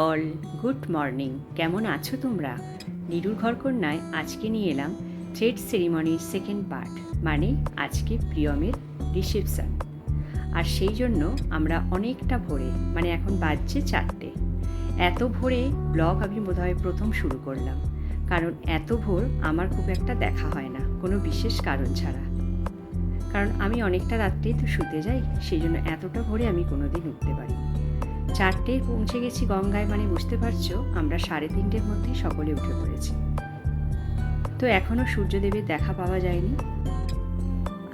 All good morning. কেমন আছো তোমরা? নিরুর ঘরকন্যায় আজকে নিয়ে এলাম থ্রেড সেরিমনির সেকেন্ড পার্ট, মানে আজকে প্রিয়মের রিসেপশন। আর সেই জন্য আমরা অনেকটা ভোরে, মানে এখন বাজছে 4টে, এত ভোরে ব্লগ আমি বোধহয় প্রথম শুরু করলাম, কারণ এত ভোর আমার খুব একটা দেখা হয় না কোনো বিশেষ কারণ ছাড়া। কারণ আমি অনেকটা রাত্রেই তো শুতে যাই, সেই জন্য এতটা ভোরে আমি কোনোদিন উঠতে পারি। 4টেয় পৌঁছে গেছি গঙ্গায়, মানে বুঝতে পারছো আমরা 3:30-র মধ্যেই সকলে উঠে পড়েছি। তো এখনও সূর্যদেবের দেখা পাওয়া যায়নি।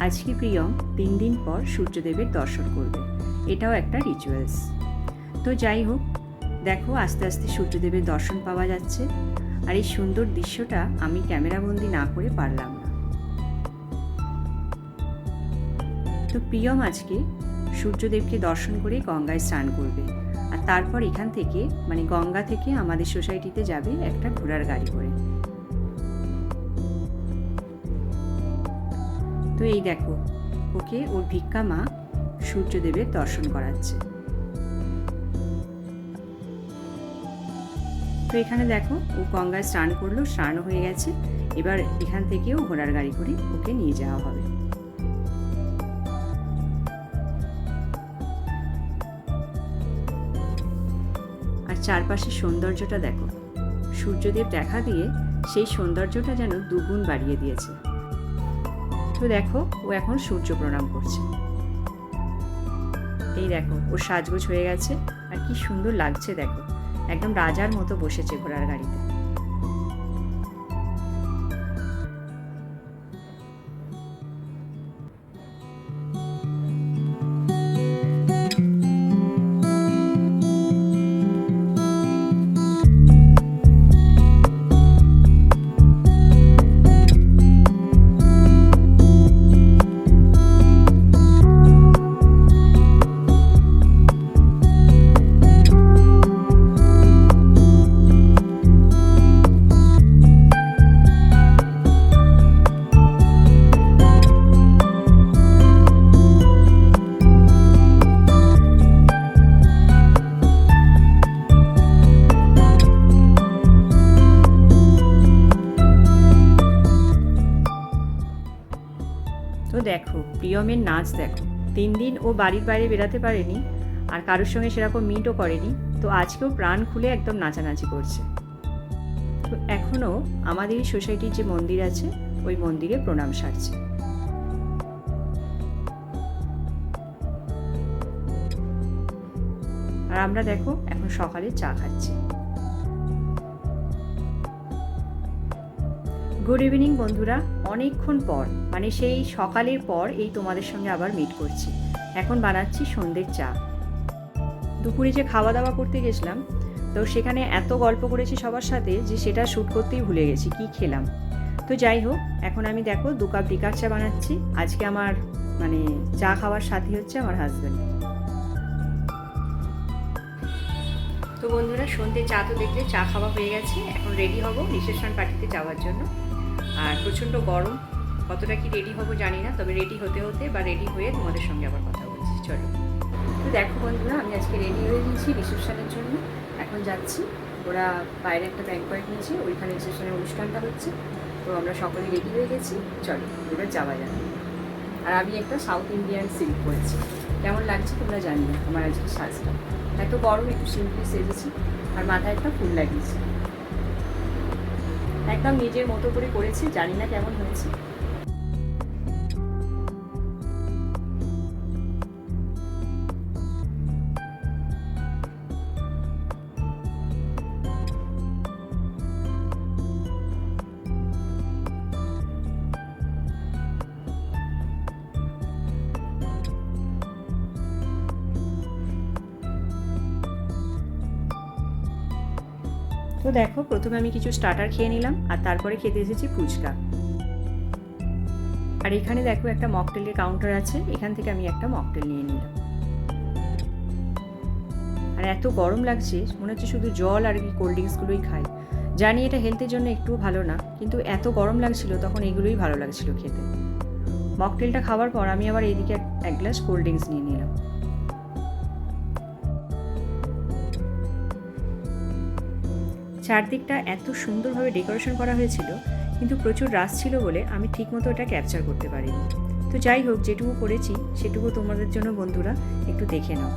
আজকে প্রিয়ম 3 দিন পর সূর্যদেবের দর্শন করবে, এটাও একটা রিচুয়ালস। তো যাই হোক, দেখো আস্তে আস্তে সূর্যদেবের দর্শন পাওয়া যাচ্ছে। আর এই সুন্দর দৃশ্যটা আমি ক্যামেরাবন্দি না করে পারলাম না। তো প্রিয়ম আজকে সূর্যদেবকে দর্শন করে গঙ্গায় স্নান করবে, আর তারপর এখান থেকে, মানে গঙ্গা থেকে আমাদের সোসাইটিতে যাবে একটা ঘোড়ার গাড়ি করে। তো এই দেখো, ওকে ওর ভিক্ষা মা সূর্যদেবের দর্শন করাচ্ছে। তো এখানে দেখো ও গঙ্গায় স্নান করলো, স্নান হয়ে গেছে। এবার এখান থেকেও ঘোড়ার গাড়ি করে ওকে নিয়ে যাওয়া হবে। আর চারপাশের সৌন্দর্যটা দেখো, সূর্যদেব দেখা দিয়ে সেই সৌন্দর্যটা যেন দুগুণ বাড়িয়ে দিয়েছে। তো দেখো ও এখন সূর্য প্রণাম করছে। এই দেখো ওর সাজগোজ হয়ে গেছে, আর কি সুন্দর লাগছে দেখো, একদম রাজার মতো বসেছে ঘোড়ার গাড়িতে। তো দেখো প্রিয়মের নাচ দেখো, 3 দিন ও বাড়ির বাইরে বেরাতে পারেনি, আর কারোর সঙ্গে সেরকম মিটও করেনি। তো আজকেও প্রাণ খুলে একদম নাচানাচি করছে। তো এখনও আমাদের এই সোসাইটির যে মন্দির আছে, ওই মন্দিরে প্রণাম সারছে। আর আমরা দেখো এখন সকালে চা খাচ্ছি। গুড ইভিনিং বন্ধুরা, অনেকক্ষণ পর, মানে সেই সকালের পর এই তোমাদের সঙ্গে আবার মিট করছি। এখন বানাচ্ছি সন্ধ্যের চা। দুপুরে যে খাওয়া দাওয়া করতে গেছিলাম, তো সেখানে এত গল্প করেছি সবার সাথে যে সেটা শ্যুট করতেই ভুলে গেছি কি খেলাম। তো যাই হোক, এখন আমি দেখো 2 কাপ ডিকার চা বানাচ্ছি। আজকে আমার মানে চা খাওয়ার সাথী হচ্ছে আমার হাজব্যান্ড। তো বন্ধুরা, সন্ধ্যে চা তো দেখলে চা খাওয়া হয়ে গেছে, এখন রেডি হব রিসেপশন পার্টিতে যাওয়ার জন্য। আর প্রচণ্ড গরম, কতটা কি রেডি হব জানি না, তবে রেডি হতে হতে বা রেডি হয়ে তোমাদের সঙ্গে আবার কথা বলছি। চলো। তো দেখো বন্ধুরা, আমি আজকে রেডি হয়ে গেছি রিসেপশনের জন্য। এখন যাচ্ছি, ওরা বাইরে একটা ব্যাংকোয়েট নিয়েছে, ওইখানে রিসেপশনের অনুষ্ঠানটা হচ্ছে। তো আমরা সকলে রেডি হয়ে গেছি, চলো এবার যাওয়া যাবে। আর আমি একটা সাউথ ইন্ডিয়ান সিল্ক পরেছি, কেমন লাগছে তোমরা জানিও আমার আজকে সাজটা। এত গরম, একটু সিম্পলি সেজেছি, আর মাথায় একটা ফুল লাগিয়েছি, একদম নিজের মতো করে করেছি, জানি না কেমন হয়েছে। তো দেখো, প্রথমে আমি কিছু স্টার্টার খেয়ে নিলাম, আর তারপরে খেতে এসেছি ফুচকা। আর এখানে দেখো একটা মকটেলের কাউন্টার আছে, এখান থেকে আমি একটা মকটেল নিয়ে নিলাম। আর এত গরম লাগছে, মনে হচ্ছে শুধু জল আর কি কোল্ড ড্রিঙ্কসগুলোই খাই। জানি এটা হেলথের জন্য একটুও ভালো না, কিন্তু এত গরম লাগছিল তখন এগুলোই ভালো লাগছিল খেতে। মকটেলটা খাওয়ার পর আমি আবার এইদিকে এক গ্লাস কোল্ড ড্রিঙ্কস নিয়ে নিলাম। চারদিকটা এত সুন্দরভাবে ডেকোরেশন করা হয়েছিল, কিন্তু প্রচুর রাশ ছিল বলে আমি ঠিকমতো এটা ক্যাপচার করতে পারিনি। তো যাই হোক, যেটুকু করেছি সেটুকু তোমাদের জন্য বন্ধুরা একটু দেখে নাও।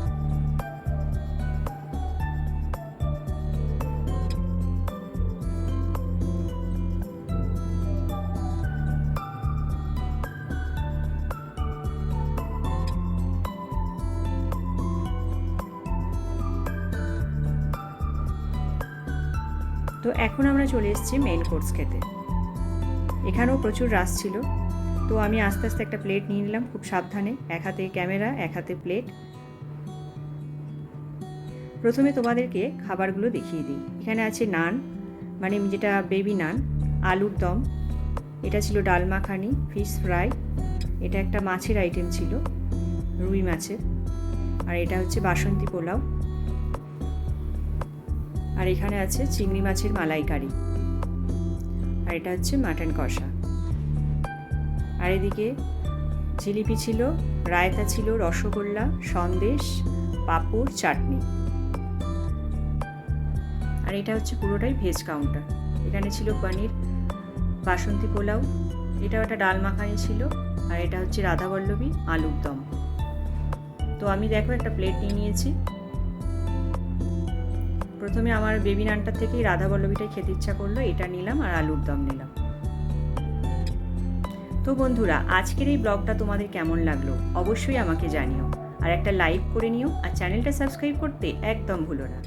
তো এখন আমরা চলে এসেছি মেন কোর্স খেতে। এখানেও প্রচুর রাশ ছিল, তো আমি আস্তে আস্তে একটা প্লেট নিয়ে নিলাম খুব সাবধানে, এক হাতে ক্যামেরা এক হাতে প্লেট। প্রথমে তোমাদেরকে খাবারগুলো দেখিয়ে দিই। এখানে আছে নান, মানে যেটা বেবি নান, আলুর দম, এটা ছিল ডাল মাখানি, ফিশ ফ্রাই, এটা একটা মাছের আইটেম ছিল, রুই মাছের, আর এটা হচ্ছে বাসন্তী পোলাও, আর এখানে আছে চিংড়ি মাছের মালাইকারি, আর এটা হচ্ছে মাটন কষা। আর এদিকে জিলিপি ছিল, রায়তা ছিল, রসগোল্লা, সন্দেশ, পাঁপড়, চাটনি। আর এটা হচ্ছে পুরোটাই ভেজ কাউন্টার। এখানে ছিল পনির, বাসন্তী পোলাও, এটাও একটা ডাল মাখানি ছিল, আর এটা হচ্ছে রাধাবল্লভী আলুর দম। তো আমি দেখো একটা প্লেট নিয়ে নিয়েছি। প্রথমে আমার বেবি নানটার থেকেই রাধাবল্লভীটাই খেতে ইচ্ছা করলো, এটা নিলাম আর আলুর দম নিলাম। তো বন্ধুরা, আজকের এই ব্লগটা তোমাদের কেমন লাগলো অবশ্যই আমাকে জানিও, আর একটা লাইক করে নিও, আর চ্যানেলটা সাবস্ক্রাইব করতে একদম ভুলো না।